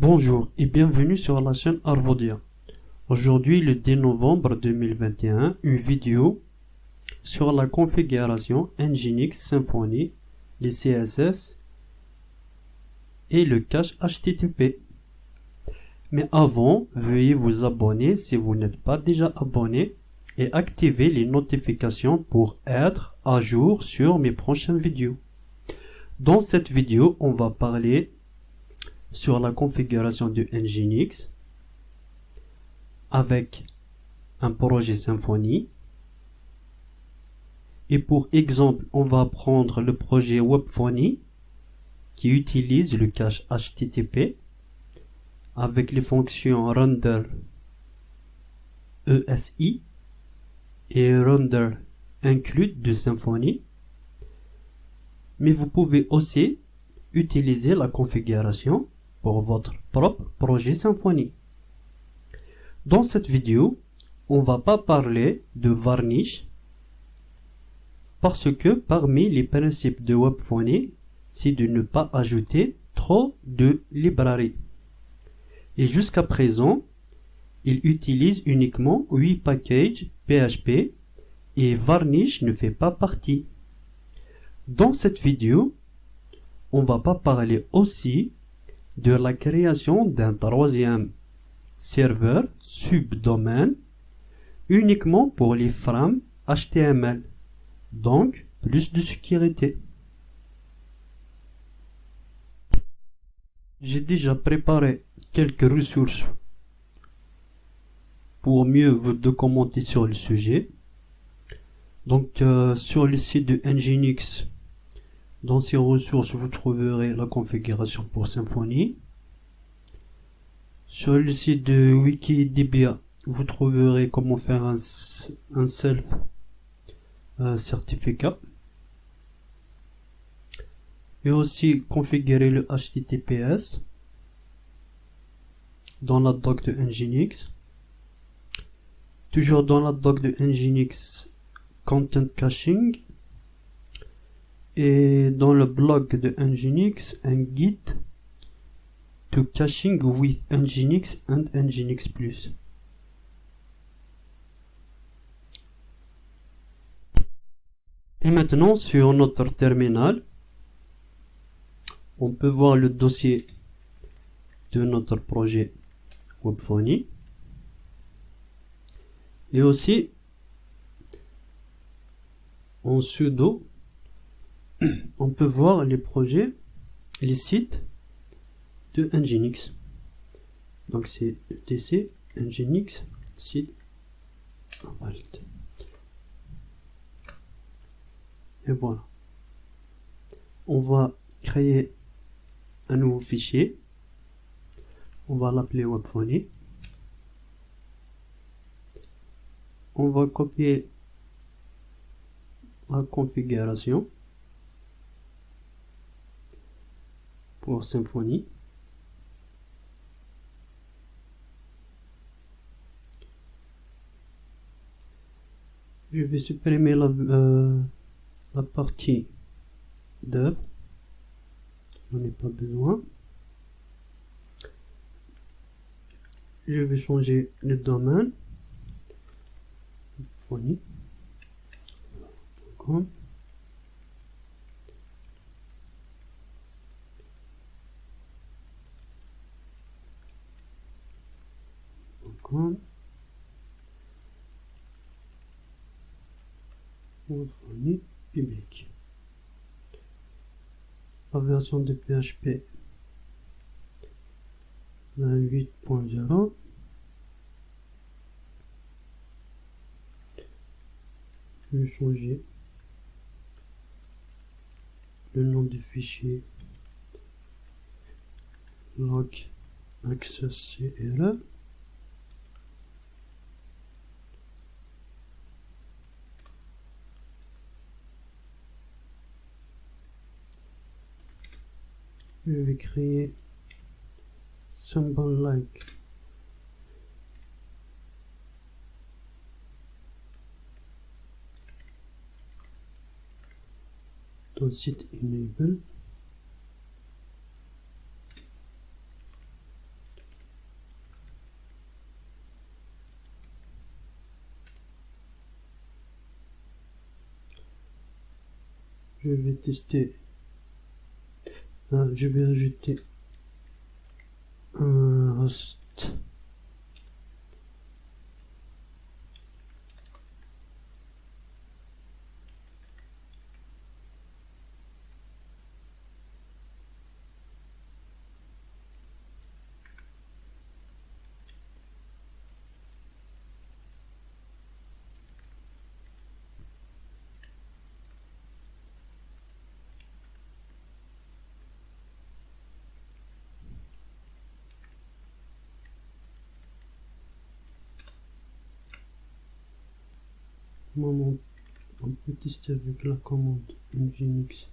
Bonjour et bienvenue sur la chaîne Arvodia. Aujourd'hui, le 10 novembre 2021, une vidéo sur la configuration Nginx Symfony, les CSS et le cache HTTP. Mais avant, veuillez vous abonner si vous n'êtes pas déjà abonné et activer les notifications pour être à jour sur mes prochaines vidéos. Dans cette vidéo, on va parler sur la configuration de Nginx avec un projet Symfony. Et pour exemple, on va prendre le projet Webfony qui utilise le cache HTTP avec les fonctions render ESI et render include de Symfony. Mais vous pouvez aussi utiliser la configuration pour votre propre projet Symfony. Dans cette vidéo, on va pas parler de Varnish parce que parmi les principes de Webfony, c'est de ne pas ajouter trop de librairies. Et jusqu'à présent, il utilise uniquement 8 packages PHP et Varnish ne fait pas partie. Dans cette vidéo, on va pas parler aussi de la création d'un troisième serveur subdomaine uniquement pour les frames HTML. Donc, plus de sécurité. J'ai déjà préparé quelques ressources pour mieux vous documenter sur le sujet. Donc, sur le site de Nginx, dans ces ressources, vous trouverez la configuration pour Symfony. Sur le site de Wikidata, vous trouverez comment faire un self certificat. Et aussi configurer le HTTPS dans la doc de Nginx. Toujours dans la doc de Nginx, Content Caching. Et dans le blog de Nginx, un guide to caching with Nginx and Nginx Plus. Et maintenant, sur notre terminal, on peut voir le dossier de notre projet Webfony. Et aussi, en sudo, on peut voir les projets, les sites de Nginx. Donc c'est etc Nginx site alt. Et voilà. On va créer un nouveau fichier. On va l'appeler Webfony. On va copier la configuration pour Symfony. Je vais supprimer la partie dev. On n'en a pas besoin. Je vais changer le domaine. Webfony.com. Webfony public. La version de PHP 28.0. Je vais changer le nom du fichier log access CRL. Je vais créer symbol like dans site enable. Je vais tester. Je vais ajouter un host. On peut tester avec la commande nginx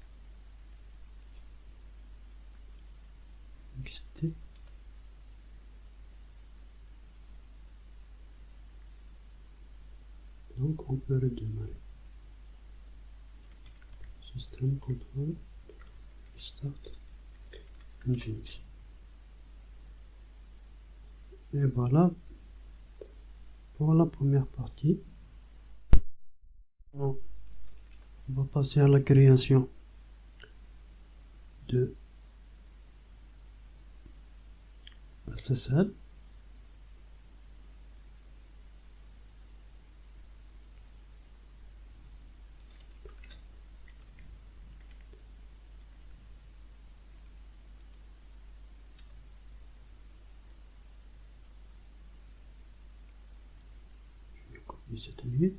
xt. Donc on peut redémarrer. Système contrôle start nginx. Et voilà pour la première partie. On va passer à la création de SSL. Je vais copier cette ligne.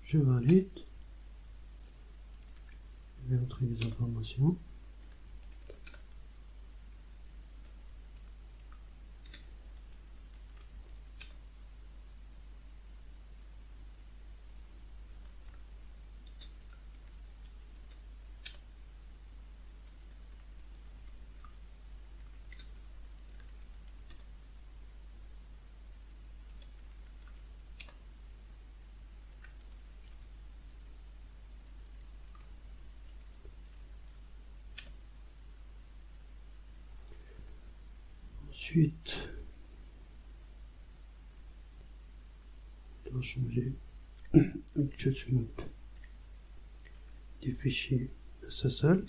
Je valide. Je vais entrer les informations. Ensuite, on doit changer le judgment du fichier SSL.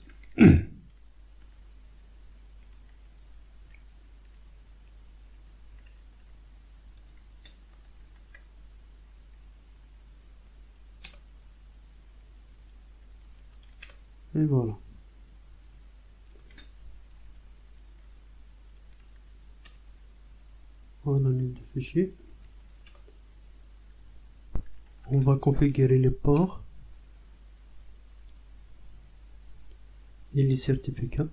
Et voilà. Voilà le fichier. On va configurer les ports et les certificats.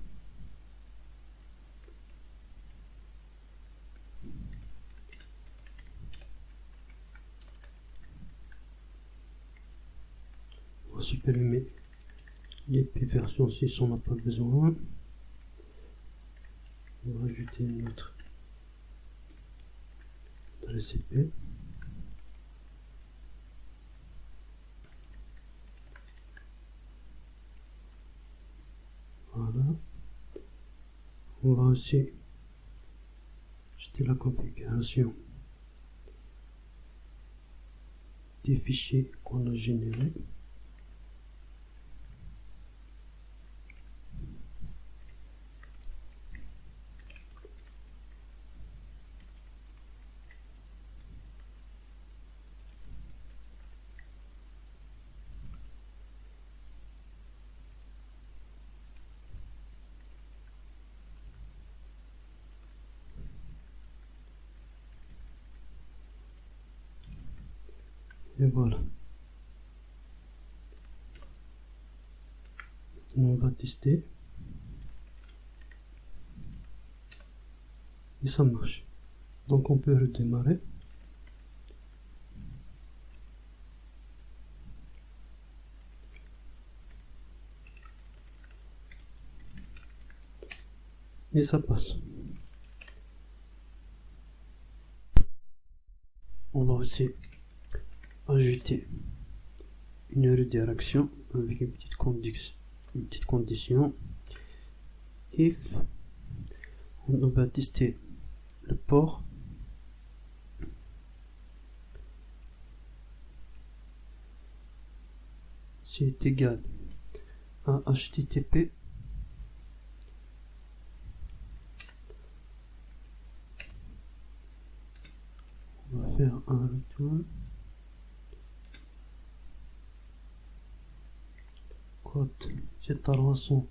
On va supprimer l'IP version 6, on n'a pas besoin. On va ajouter une autre adresse IP. Voilà. On va aussi ajouter la configuration des fichiers qu'on a générés. Et voilà. Maintenant, on va tester. Et ça marche. Donc on peut redémarrer. et ça passe. On va aussi ajouter une redirection avec une petite condition. If on va tester le port, c'est égal à HTTP on va faire un retour code Z301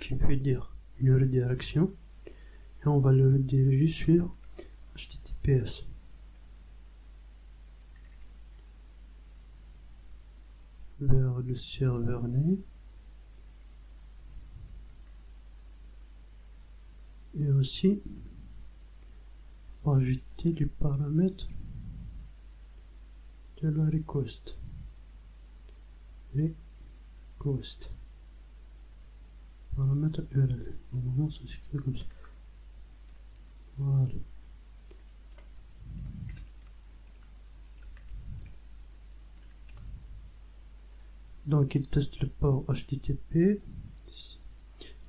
qui veut dire une redirection et on va le rediriger sur HTTPS. Vers le serveur name et aussi ajouter les paramètres de la request. Paramètre URL. Normalement ça s'écrit comme ça. Voilà. Donc il teste le port HTTP.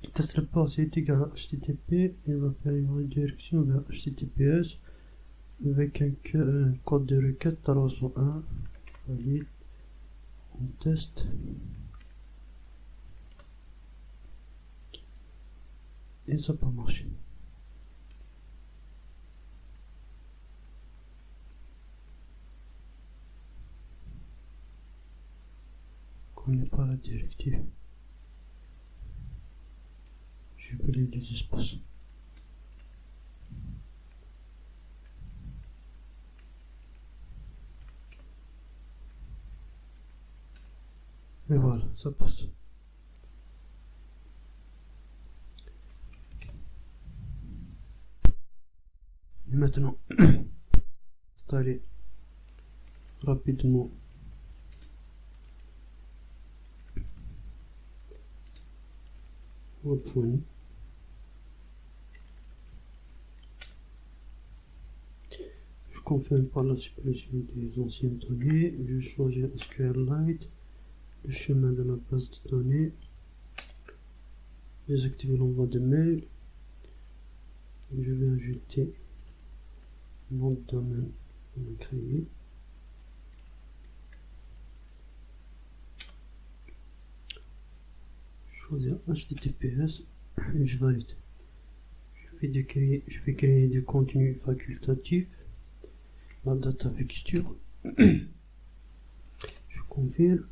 Il teste le port c'est égal à HTTP. Il va faire une redirection vers HTTPS avec un code de requête 301. Valide. On teste. Et ça n'a pas marché. On ne connaît pas la directive. J'ai oublié les espaces. Et voilà, ça passe. Et maintenant, installer rapidement Webphony. Je confirme par la suppression des anciennes données. Je choisis SQLite, le chemin de la base de données, désactiver l'envoi de mail. Je vais ajouter nom de domaine qu'on a créé. Choisir HTTPS et je valide. Je vais créer du contenu facultatif. La data texture. Je confirme.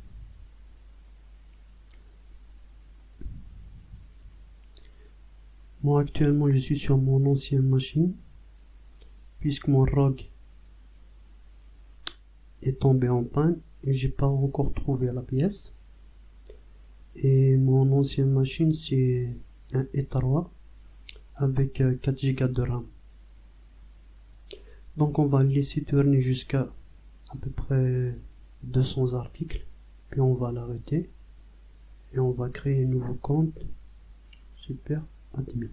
Moi actuellement je suis sur mon ancienne machine puisque mon ROG est tombé en panne et j'ai pas encore trouvé la pièce. Et mon ancienne machine c'est un E3 avec 4 Go de RAM. Donc on va laisser tourner jusqu'à à peu près 200 articles, puis on va l'arrêter et on va créer un nouveau compte super admin.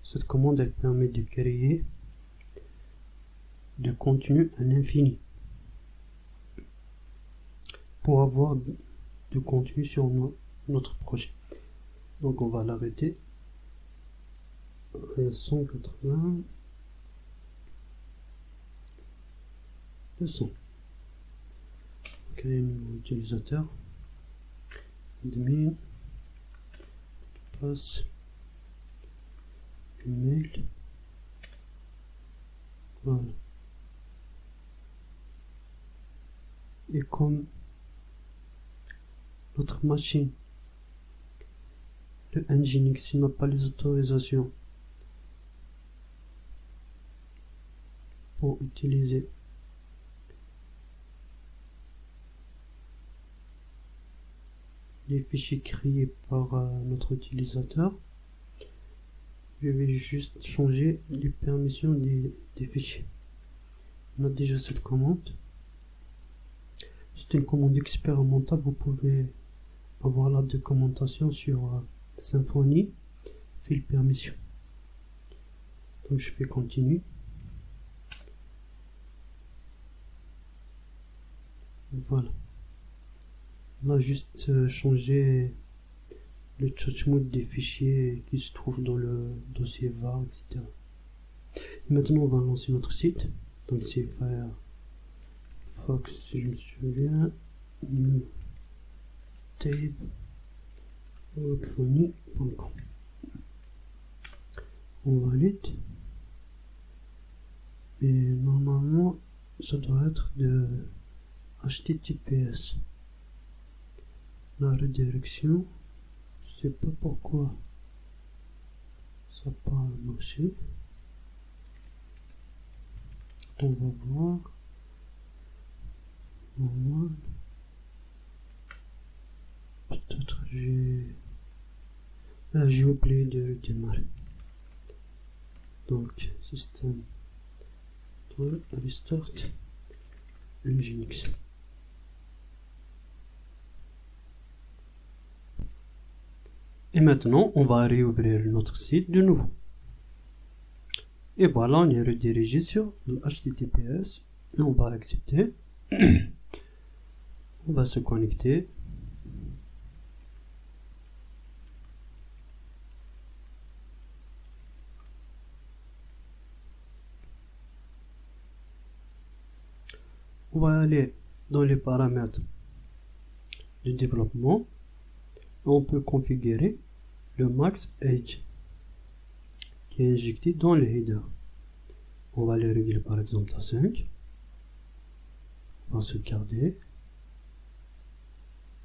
Cette commande elle permet de créer du contenu à l'infini pour avoir du contenu sur notre projet. Donc on va l'arrêter à 180 200. Créer un nouveau utilisateur, admin, passe, email, voilà. Et comme notre machine, le Nginx n'a pas les autorisations pour utiliser les fichiers créés par notre utilisateur, je vais juste changer les permissions des fichiers. On a déjà cette commande. C'est une commande expérimentale. Vous pouvez avoir la documentation sur Symfony, file permission. Donc je fais continue. Voilà. Là, juste changer le touch mode des fichiers qui se trouvent dans le dossier var, etc. Et maintenant, on va lancer notre site. Donc c'est Firefox, si je me souviens, new tab webphony.com. On valide. Et normalement, ça doit être de HTTPS. La redirection, je sais pas pourquoi ça n'a pas marché. On va voir. Peut-être j'ai oublié de démarrer. Donc système restart Nginx. Et maintenant, on va réouvrir notre site de nouveau. Et voilà, on est redirigé sur le HTTPS et on va accepter. On va se connecter. On va aller dans les paramètres de développement. On peut configurer le max age qui est injecté dans le header. On va les régler par exemple à 5. On va se garder.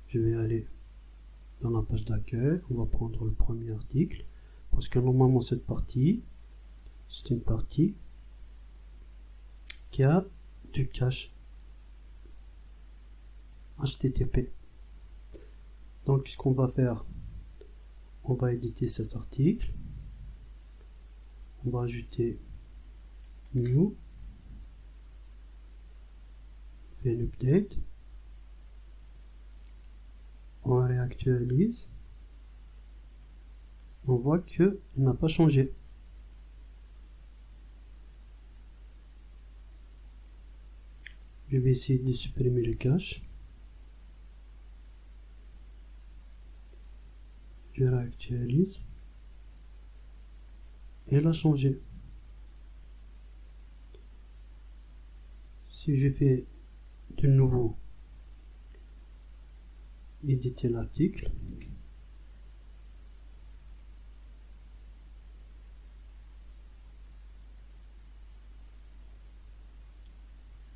Je vais aller dans la page d'accueil. On va prendre le premier article parce que normalement cette partie, c'est une partie qui a du cache HTTP. Donc ce qu'on va faire, on va éditer cet article, on va ajouter new, fait un update, on réactualise, on voit que il n'a pas changé. Je vais essayer de supprimer le cache. Je réactualise. Et elle a changé. Si je fais de nouveau éditer l'article,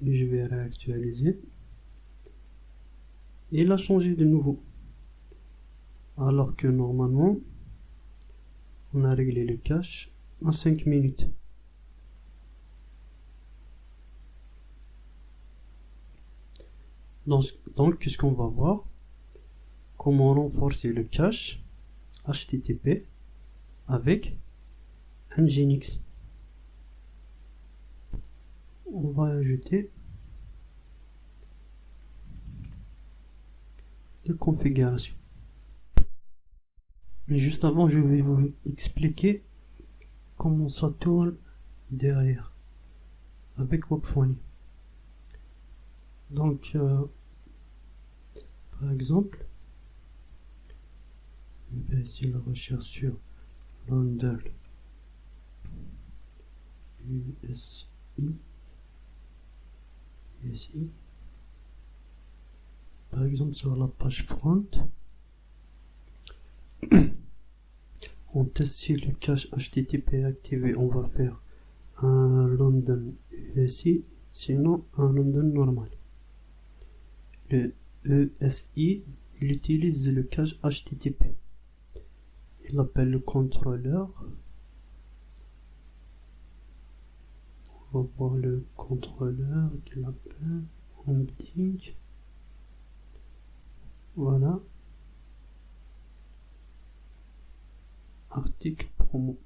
et je vais réactualiser, et il a changé de nouveau. Alors que normalement, on a réglé le cache en 5 minutes. Donc, qu'est-ce qu'on va voir? Comment renforcer le cache HTTP avec Nginx. On va ajouter les configurations. Mais juste avant, je vais vous expliquer comment ça tourne derrière avec Webphony. Donc, par exemple, je vais essayer la recherche sur Lander USI. Par exemple, sur la page front, on teste si le cache HTTP est activé, on va faire un London USI, sinon un London normal. Le ESI, il utilise le cache HTTP. Il appelle le contrôleur. On va voir le contrôleur qu'il appelle Holding. Voilà. Article promo.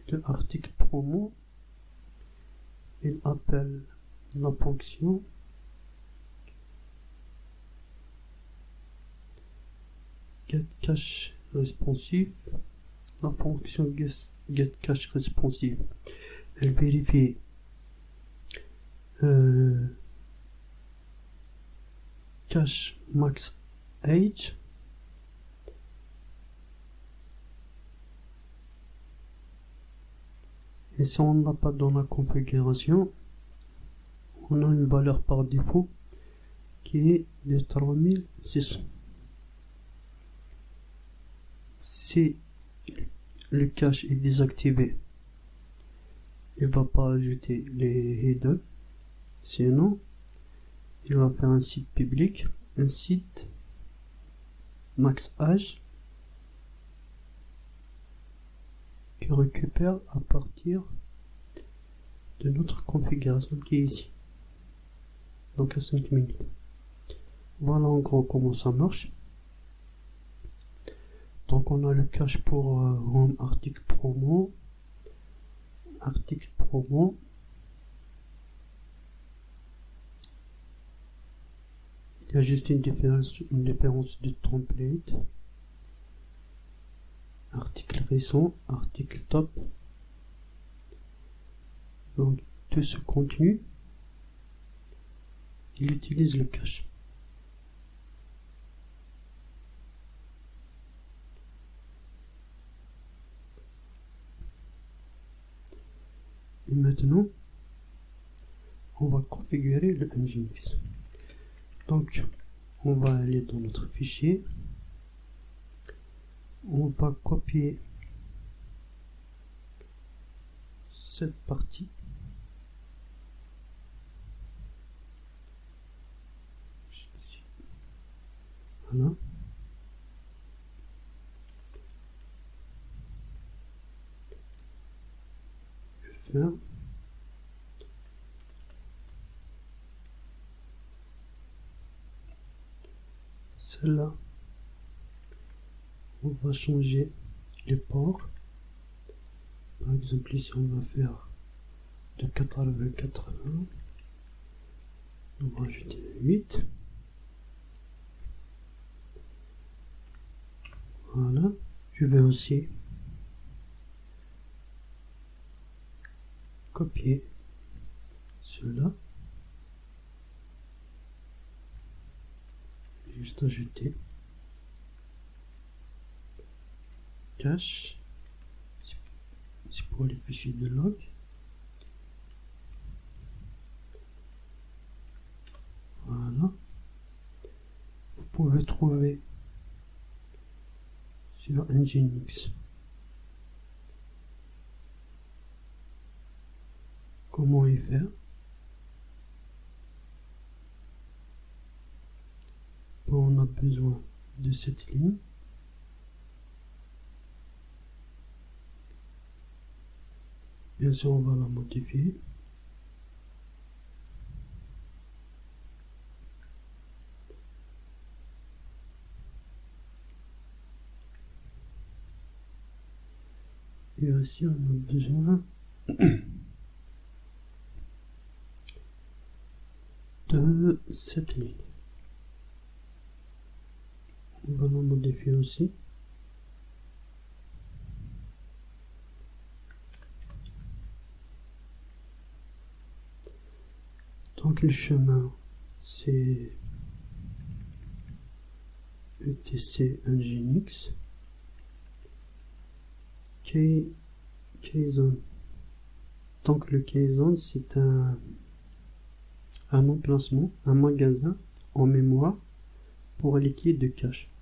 Le article promo, il appelle la fonction getCache responsive. La fonction getCache responsive, elle vérifie cache max age et si on n'a pas dans la configuration, on a une valeur par défaut qui est de 3600. Si le cache est désactivé, il va pas ajouter les headers, sinon il va faire un site public, un site max age qui récupère à partir de notre configuration qui est ici, donc à 5 minutes. Voilà en gros comment ça marche. Donc on a le cache pour home article promo, il y a juste une différence de template, article récent, article top. Donc tout ce contenu, il utilise le cache. Et maintenant, on va configurer le Nginx. Donc, on va aller dans notre fichier. On va copier cette partie. Voilà. Je vais faire celle-là. On va changer les ports. Par exemple, ici, on va faire de 80. On va ajouter 8. Voilà. Je vais aussi copier cela. Juste ajouter cache. C'est pour les fichiers de log. Voilà. Vous pouvez trouver sur Nginx comment y faire. On a besoin de cette ligne. Bien sûr, on va la modifier. Et aussi, on a besoin de cette ligne. On va la modifier aussi. Donc le chemin c'est etc Nginx Keyzone. Donc le Keyzone c'est un emplacement, un magasin en mémoire pour les clés de cache,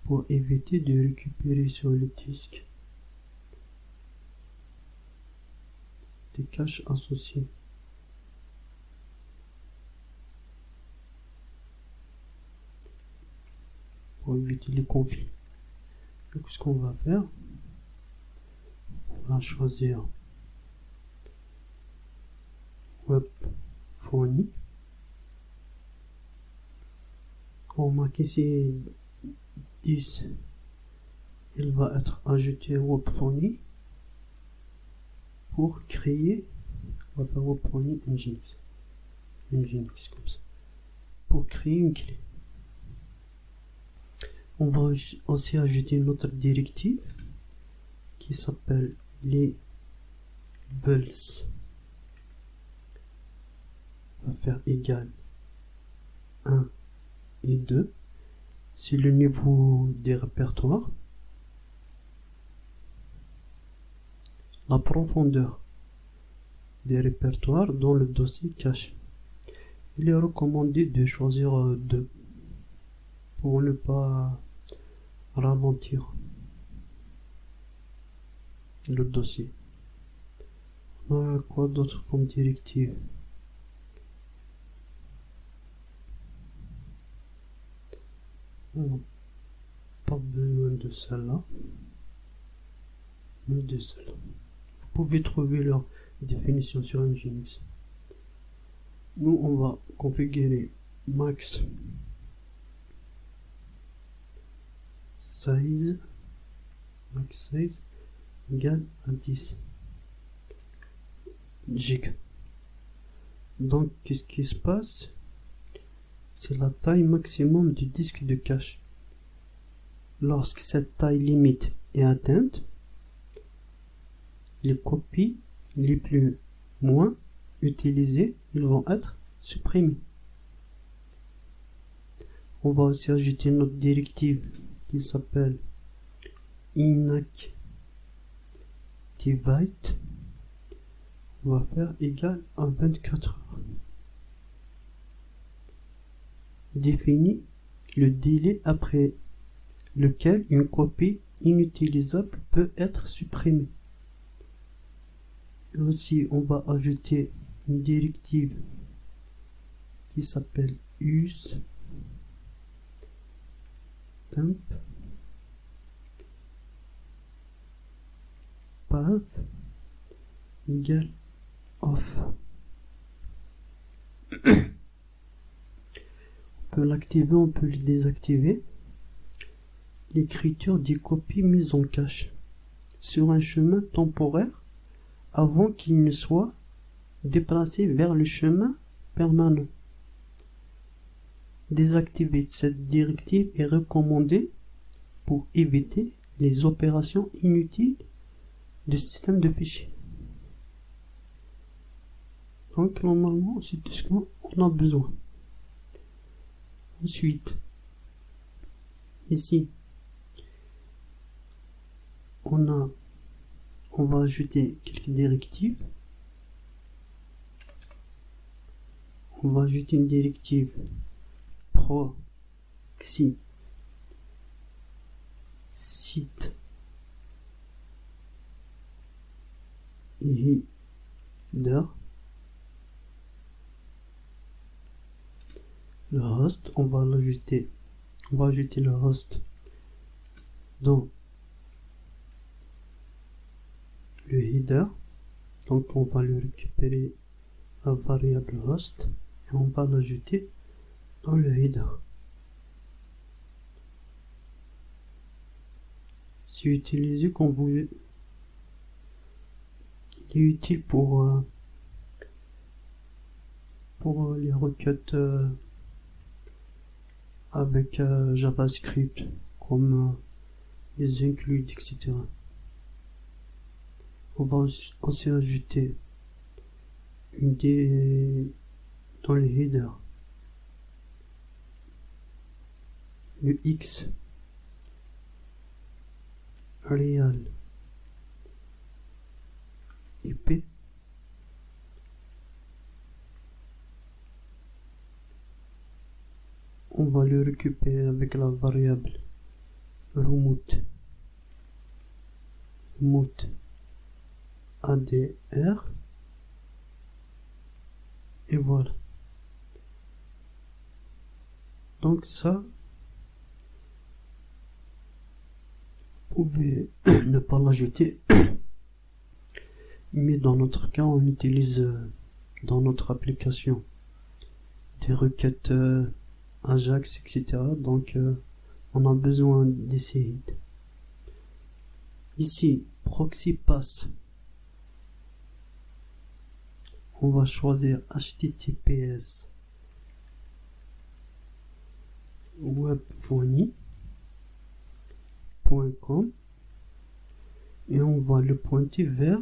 pour éviter de récupérer sur le disque des caches associées. Pour éviter les conflits. Donc ce qu'on va faire, on va choisir web fourni. On marque ici 10, il va être ajouté web fourni pour créer On va faire webphony nginx. Nginx comme ça. Pour créer une clé. On va aussi ajouter une autre directive qui s'appelle les levels. On va faire égal 1 et 2. C'est le niveau des répertoires. La profondeur des répertoires dans le dossier cache. Il est recommandé de choisir 2 pour ne pas ralentir le dossier. On a quoi d'autre comme directive? On n'a pas besoin de celle-là, mais de celle-là. Vous pouvez trouver leur définition sur Nginx. Nous, on va configurer max size égale à 10 giga. Donc, qu'est-ce qui se passe? C'est la taille maximum du disque de cache. Lorsque cette taille limite est atteinte, les copies les plus moins utilisées, ils vont être supprimées. On va aussi ajouter notre directive qui s'appelle inactivate. On va faire égal à 24 heures. Définit le délai après lequel une copie inutilisable peut être supprimée. Et aussi, on va ajouter une directive qui s'appelle use temp path égale off. On peut l'activer, on peut le désactiver. L'écriture des copies mises en cache sur un chemin temporaire avant qu'il ne soit déplacé vers le chemin permanent. Désactiver cette directive est recommandé pour éviter les opérations inutiles du système de fichiers. Donc normalement, c'est tout ce qu'on a besoin. Ensuite, ici, on va ajouter quelques directives. On va ajouter une directive proxy site header. Le host, on va l'ajouter. On va ajouter le host dans le header. Donc on va le récupérer la variable host et on va l'ajouter dans le header. C'est utilisé quand vous... Il est utile pour les requêtes avec JavaScript comme les includes, etc. On va aussi ajouter dans le header le X real IP on va le récupérer avec la variable remote ADR et voilà. Donc ça, vous pouvez ne pas l'ajouter, mais dans notre cas, on utilise dans notre application des requêtes Ajax, etc. Donc on a besoin d'essayer. Ici, proxy pass On va choisir https webphony.com et on va le pointer vers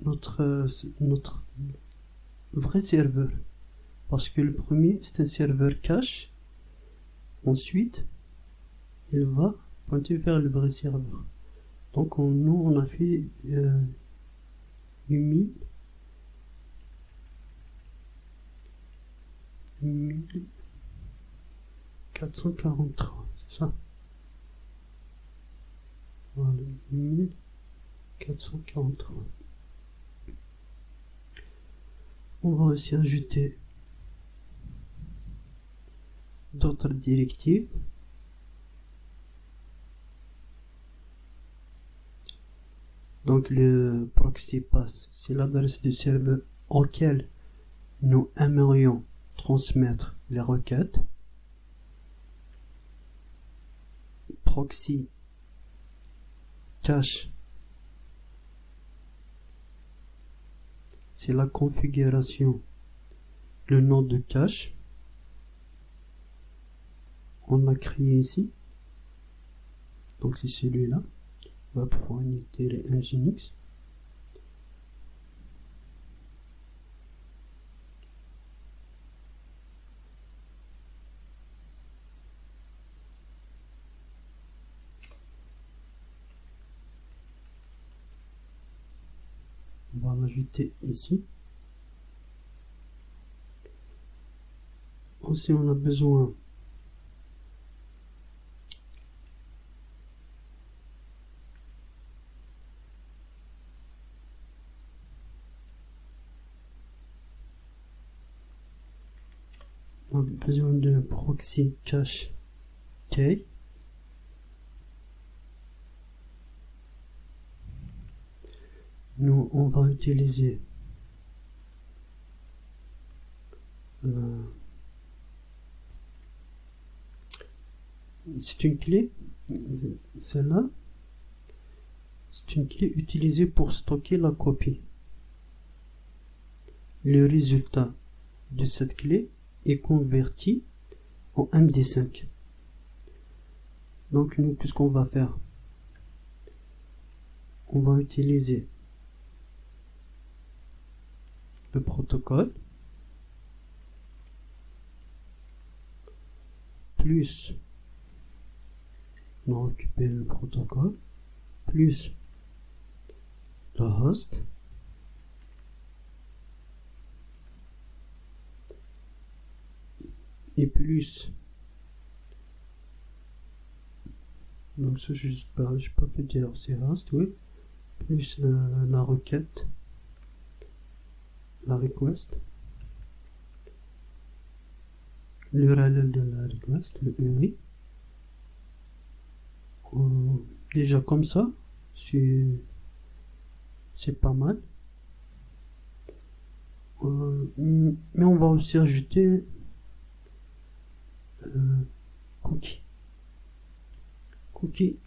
notre vrai serveur, parce que le premier c'est un serveur cache. Ensuite il va pointer vers le vrai serveur. Donc nous on a fait 8443, c'est ça. Voilà, 8443. On va aussi ajouter d'autres directives. Donc le proxy pass, c'est l'adresse du serveur auquel nous aimerions transmettre les requêtes. Proxy cache, c'est la configuration, le nom de cache. On l'a créé ici. Donc c'est celui-là. webphony-nginx. On va l'ajouter ici. Aussi on a besoin de proxy cache key. Nous on va utiliser c'est une clé, celle-là c'est une clé utilisée pour stocker la copie. Le résultat de cette clé est converti en MD5. Donc nous, qu'est-ce qu'on va faire? On va utiliser le protocole plus, on va récupérer le protocole plus le host et plus, donc ça j'ai pas fait dire c'est host, oui, plus la requête, la request, l'URL de la request, le URI. Déjà comme ça c'est pas mal. Mais on va aussi ajouter cookie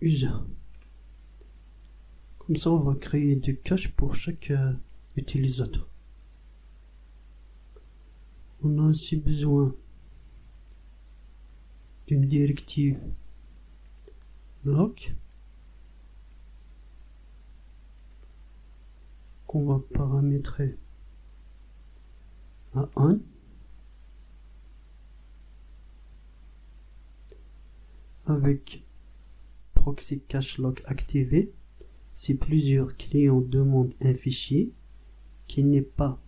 user. Comme ça on va créer des caches pour chaque utilisateur. On a aussi besoin d'une directive lock qu'on va paramétrer à on. Avec proxy cache lock activé, si plusieurs clients demandent un fichier qui n'est pas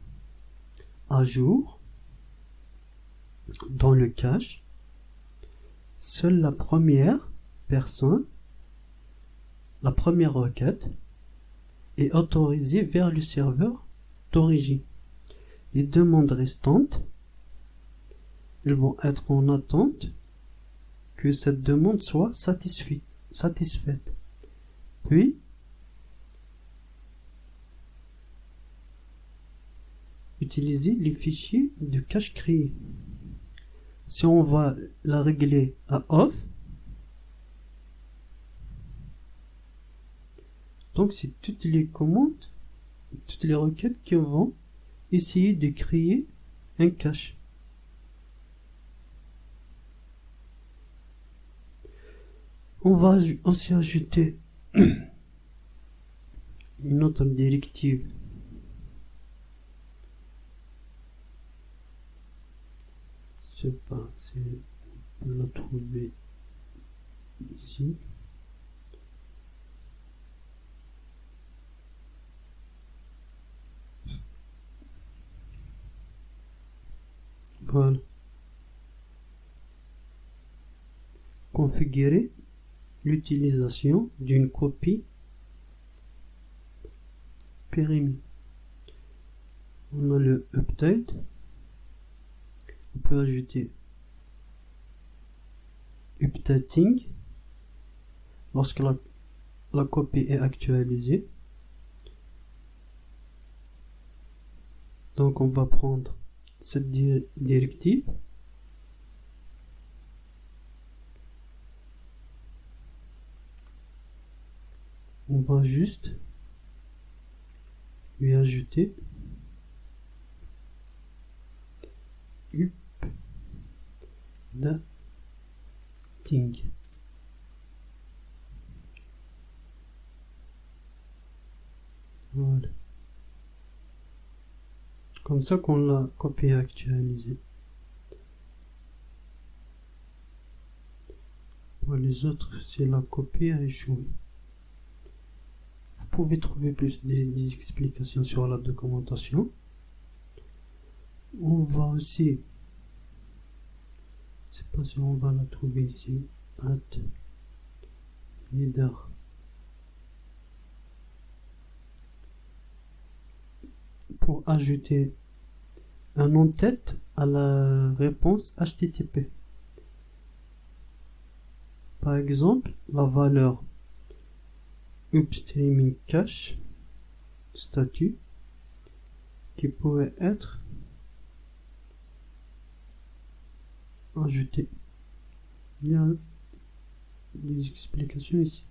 à jour dans le cache, seule la première personne, la première requête est autorisée vers le serveur d'origine. Les demandes restantes, elles vont être en attente que cette demande soit satisfaite. Puis, utiliser les fichiers de cache créés. Si on va la régler à off, Donc c'est toutes les commandes, toutes les requêtes qui vont essayer de créer un cache. On va aussi ajouter une autre directive. C'est on peut la trouver ici. Voilà. Configurer l'utilisation d'une copie périmée. On a le update. On peut ajouter updating lorsque la copie est actualisée. Donc on va prendre cette directive. On va juste lui ajouter updating. Voilà. Comme ça qu'on l'a copié actualisé. Pour les autres, c'est la copie à échouer. Vous pouvez trouver plus des explications sur la documentation. On va aussi, je sais pas si on va la trouver ici, add header. Pour ajouter un en-tête à la réponse HTTP. Par exemple, la valeur upstreaming cache statut qui pourrait être ajouté. Il y a des explications ici.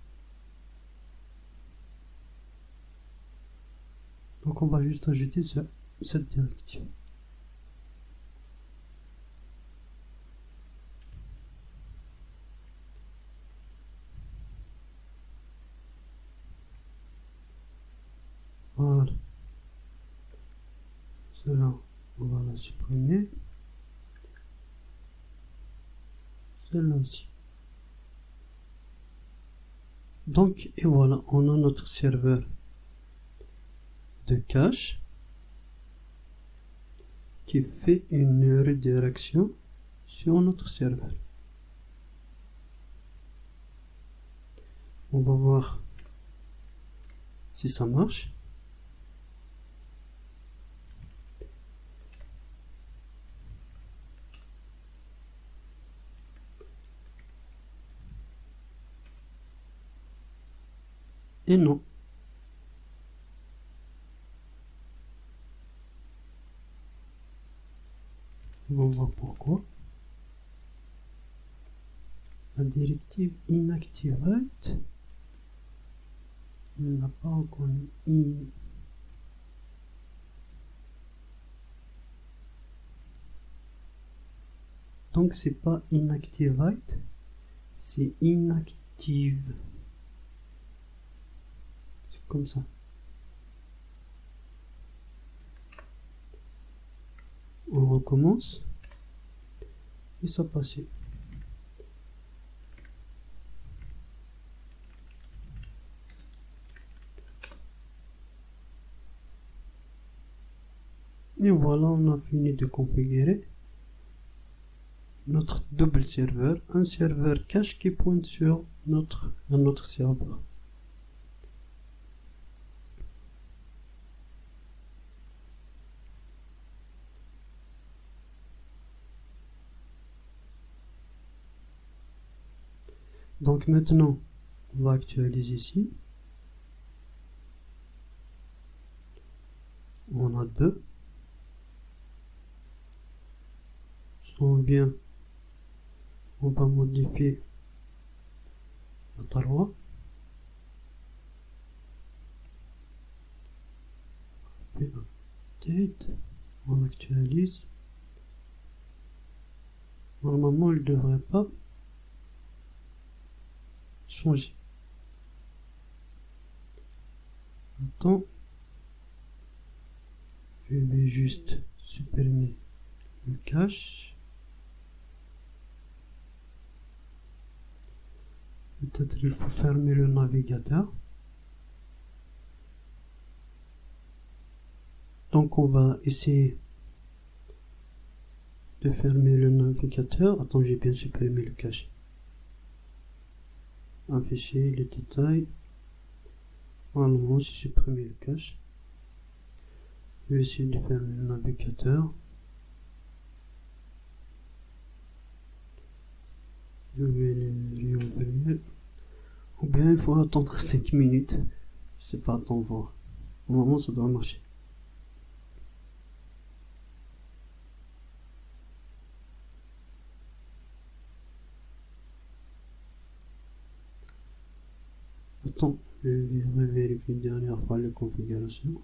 Donc on va juste ajouter cette directive. Voilà. Cela, on va la supprimer. Celle-là aussi. Donc, et voilà, on a notre serveur de cache qui fait une redirection sur notre serveur. On va voir si ça marche. Et non. On va voir pourquoi. La directive inactivate n'a pas reconnu. Donc c'est pas inactivate, c'est inactive. C'est comme ça. On recommence et ça passait. Et voilà, on a fini de configurer notre double serveur, un serveur cache qui pointe sur un autre serveur. Donc maintenant, on va actualiser ici. On a deux. Sont bien. On va modifier à 3. Update. On actualise. Normalement, il ne devrait pas changer. Attends. Je vais juste supprimer le cache. Peut-être il faut fermer le navigateur. Donc on va essayer de fermer le navigateur. Attends, j'ai bien supprimé le cache. Afficher les détails. Normalement, j'ai supprimé le cache. Je vais essayer de fermer le navigateur. Je vais les réouvrir. Ou bien il faut attendre 5 minutes. Je sais pas, attends voir. Normalement, ça doit marcher. Attends, je vais vérifier une dernière fois les configurations.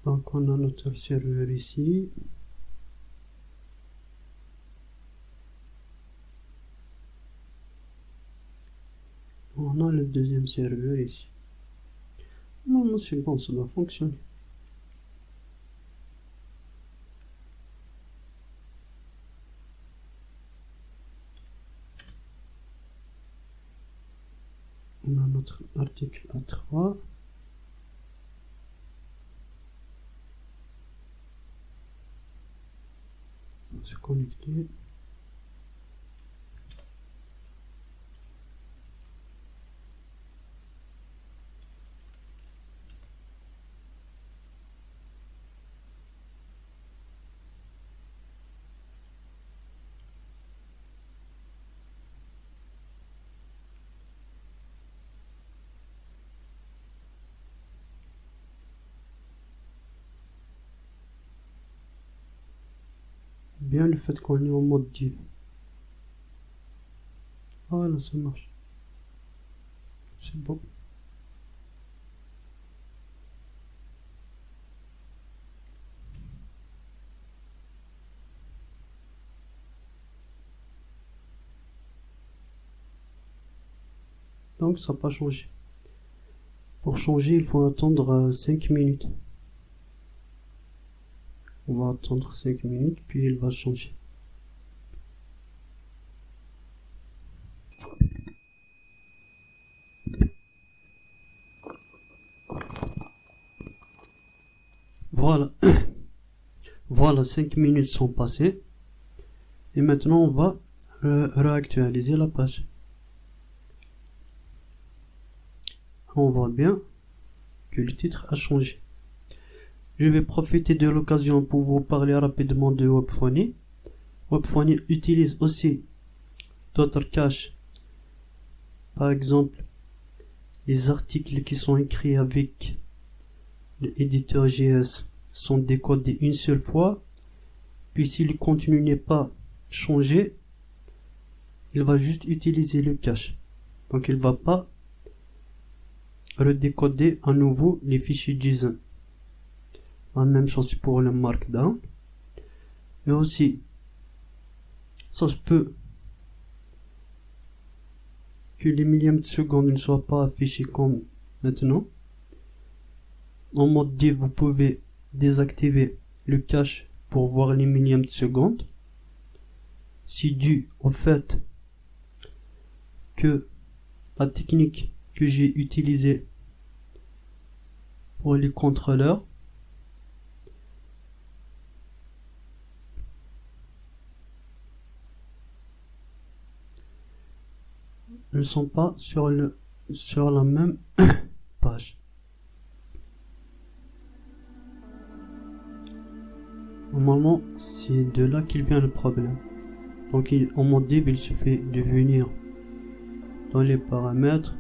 Donc on a notre serveur ici. On a le deuxième serveur ici. Non, c'est bon, ça doit fonctionner. On a notre article A3. On va se connecter. Bien le fait qu'on est en mode div. Voilà, ça marche. C'est bon. Donc ça n'a pas changé. Pour changer, il faut attendre 5 minutes. On va attendre 5 minutes, puis il va changer. Voilà. Voilà, 5 minutes sont passées. Et maintenant, on va réactualiser la page. On voit bien que le titre a changé. Je vais profiter de l'occasion pour vous parler rapidement de Webphony. Webphony utilise aussi d'autres caches. Par exemple, les articles qui sont écrits avec l'éditeur JS sont décodés une seule fois. Puis si le contenu n'est pas changé, il va juste utiliser le cache. Donc il ne va pas redécoder à nouveau les fichiers JSON. La même chose pour le markdown. Et aussi, ça se peut que les millièmes de seconde ne soient pas affichés comme maintenant. En mode div, vous pouvez désactiver le cache pour voir les millièmes de seconde. C'est dû au fait que la technique que j'ai utilisée pour les contrôleurs ne sont pas sur la même page. Normalement, c'est de là qu'il vient le problème. Donc en mode div, il suffit de venir dans les paramètres,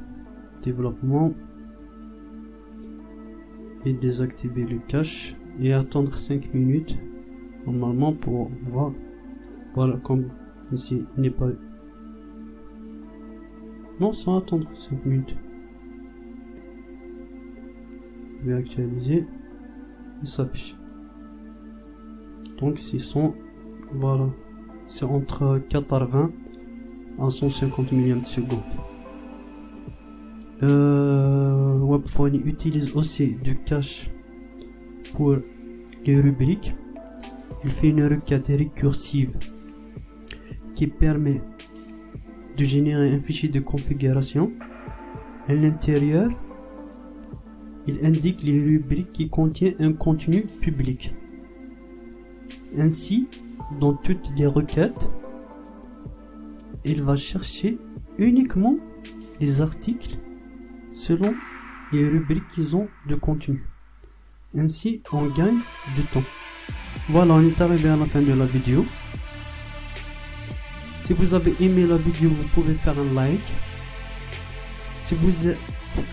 développement et désactiver le cache et attendre 5 minutes normalement pour voir. Voilà, comme ici il n'est pas, non, sans attendre 5 minutes. Je vais actualiser, il s'affiche. Donc 600, voilà, c'est entre 80 à 150 millièmes de seconde. Webphony utilise aussi du cache pour les rubriques. Il fait une requête récursive qui permet de générer un fichier de configuration. À l'intérieur, il indique les rubriques qui contiennent un contenu public. Ainsi, dans toutes les requêtes, il va chercher uniquement les articles selon les rubriques qu'ils ont de contenu. Ainsi, on gagne du temps. Voilà, on est arrivé à la fin de la vidéo. Si vous avez aimé la vidéo, vous pouvez faire un like. Si vous êtes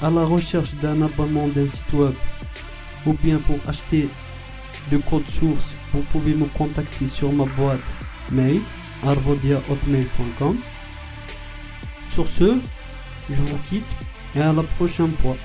à la recherche d'un abonnement d'un site web ou bien pour acheter de code source, vous pouvez me contacter sur ma boîte mail arvodia@hotmail.com. Sur ce, je vous quitte et à la prochaine fois.